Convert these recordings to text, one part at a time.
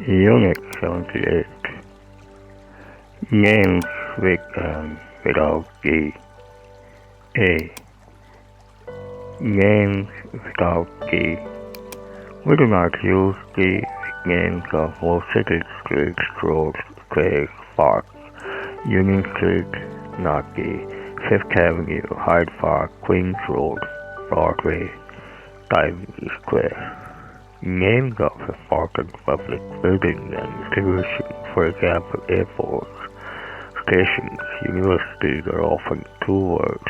Unit 78. Names with without G. A. Names without G. We do not use G with names of most cities, streets, roads, squares, parks. Union Street, not G. Fifth Avenue, Hyde Park, Queens Road, Broadway, Times Square. Names of important public buildings and institutions, for example, airports, stations, universities are often two words.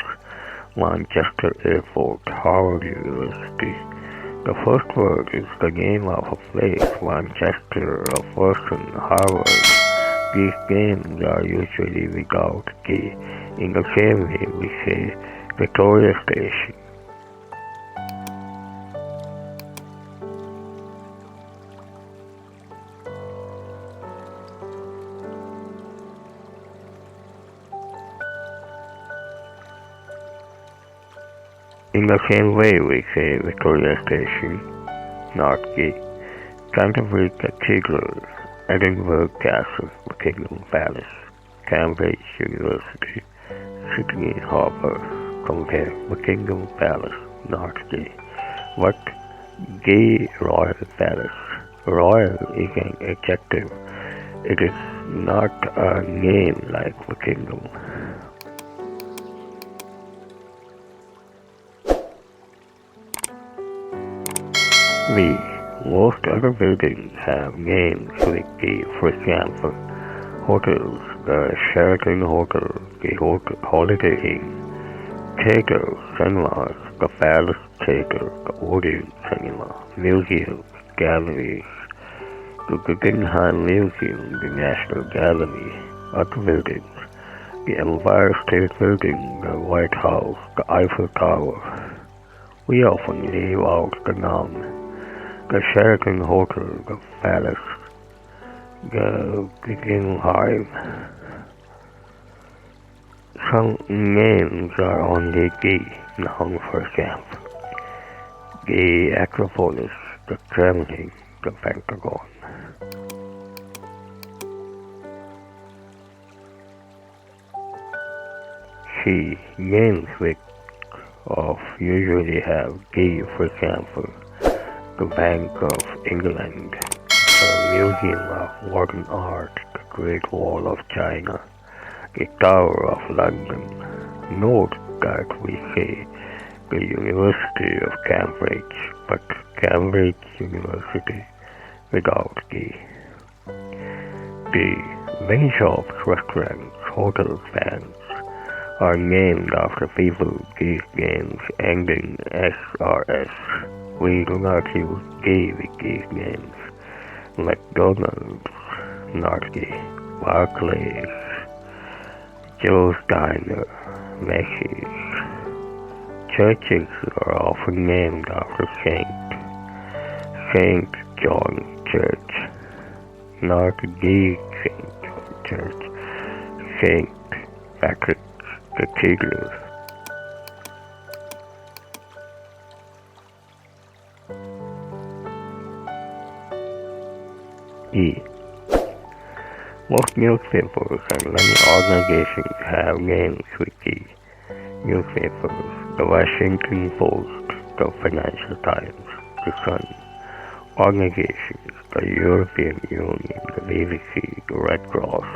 Manchester Airport, Harvard University. The first word is the name of a place, Manchester, a person, Harvard. These names are usually without G. In the same way, we say Victoria Station. In the same way, we say Victoria Station, not G. Canterbury Cathedral, Edinburgh Castle, Buckingham Palace, Cambridge University, Sydney Harbour. Compare Buckingham Palace, not G. But G Royal Palace. Royal is an adjective. It is not a name like Buckingham. Most other buildings have names with G. For example, hotels, the Sheraton Hotel, the Holiday Inn, theaters, cinemas, the Palace Theatre, the Odeon Cinema, museums, galleries, the Guggenheim Museum, the National Gallery, other buildings, the Empire State Building, the White House, the Eiffel Tower. We often leave out the noun. The Sheraton Hotel, the Palace, the Guggenheim. Some names are only G, noun for example. The Acropolis, the Kremlin, the Pentagon. C. Names which usually have G, for example, the Bank of England, the Museum of Modern Art, the Great Wall of China, the Tower of London. Note that we say the University of Cambridge, but Cambridge University without G. D. Many shops, restaurants, hotels, banks are named after people. These names ending S or S. We do not use G with these names. McDonald's, not G. Barclays, Joe's Diner, Macy's. Churches are often named after St. John's Church, not the St. John Church. St. Patrick's Cathedral. E. Most newspapers and many organizations have names with G. Newspapers: the Washington Post, the Financial Times, the Sun. Organizations: the European Union, the BBC, the Red Cross.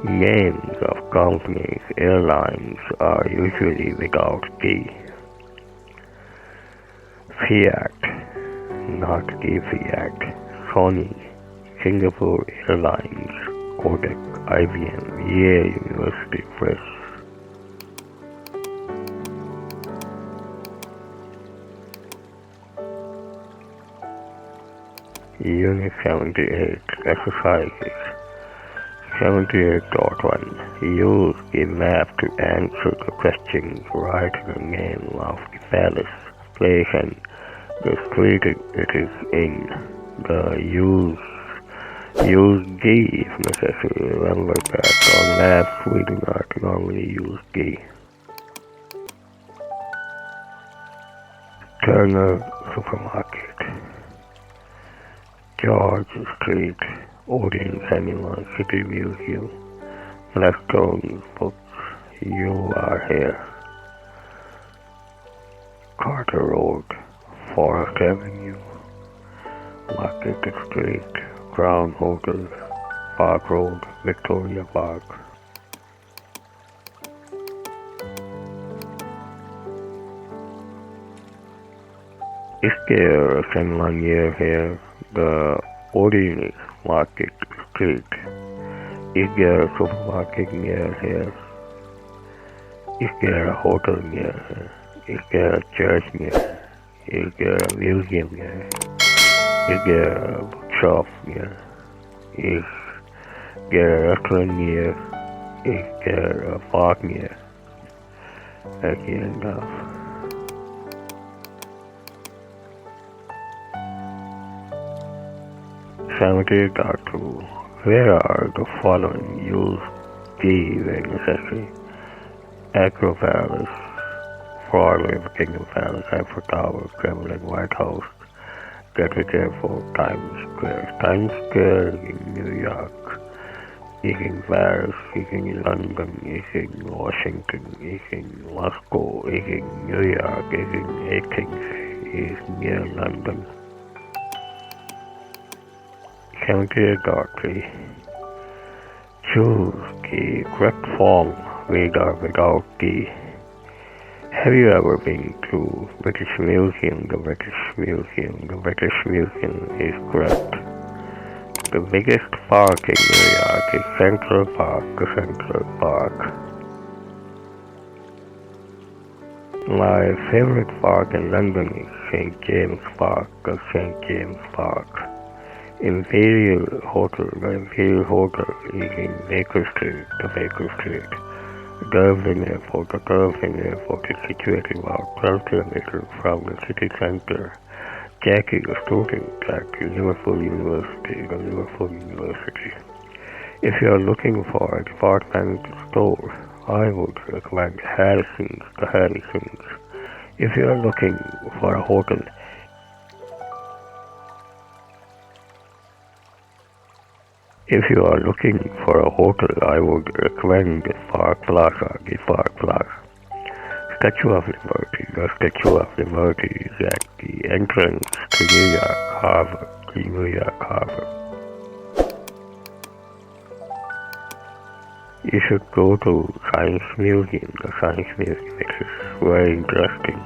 Names of companies, airlines are usually without G. Fiat, not G. Fiat. Sony, Singapore Airlines, Kodak, IBM, Yale University Press. Unit 78. Exercises. 78.1. Use the map to answer the questions. Write the name of the palace, place, and the street it is in. Use G if necessary. Remember that on maps we do not normally use G. Turner Supermarket. George Street, Odeon Canyon City Museum, Blackstone Books, You Are Here, Carter Road, Forest Avenue, Market Street, Crown Hotel, Park Road, Victoria Park. Is there a cinema near here? The Odeon Market Street. Is there a supermarket near here? Is there a hotel near here? Is there a church near here? Is there a museum near? Is there a bookshop near? Is there a restaurant near? Is there a park near? Again, Cemetery Tattoo. Where are the following used be when necessary? Acropolis, Broadway, Buckingham Palace, Eiffel Tower, Kremlin, White House, Gatwick Airport, Times Square. Times Square in New York, is in Paris, is in London, is in Washington, is in Moscow, is in New York, is in Athens, is near London. Cemetery Doctrine. Choose the correct form with or without the. Have you ever been to British Museum? The British Museum. The British Museum is correct. The biggest park in New York is Central Park. The Central Park. My favorite park in London is St. James Park. The St. James Park. Imperial Hotel. The Imperial Hotel is in Baker Street. The Baker Street. Dublin Airport. The Dublin Airport is situated about 12 kilometers from the city center. Jack is a student at Liverpool University. The Liverpool University. If you are looking for a department store, I would recommend Harrison's. The Harrison's. If you are looking for a hotel, I would recommend the Park Plaza. The Park Plaza. Statue of Liberty. The Statue of Liberty is at the entrance to New York Harbor. The New York Harbor. You should go to Science Museum. The Science Museum is very interesting.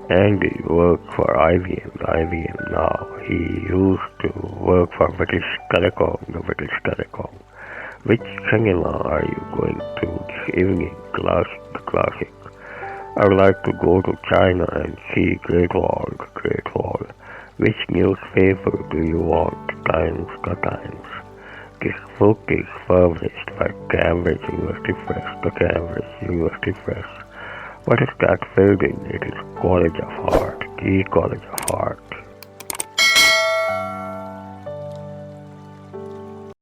Andy worked for IBM now. He used to work for British Telecom, the British Telecom. Which cinema are you going to this evening? The Classic. I would like to go to China and see Great Wall, the Great Wall. Which newspaper do you want? Times, the Times. This book is published by Cambridge University Press, the Cambridge University Press. What is that building? It is College of Art, the College of Art.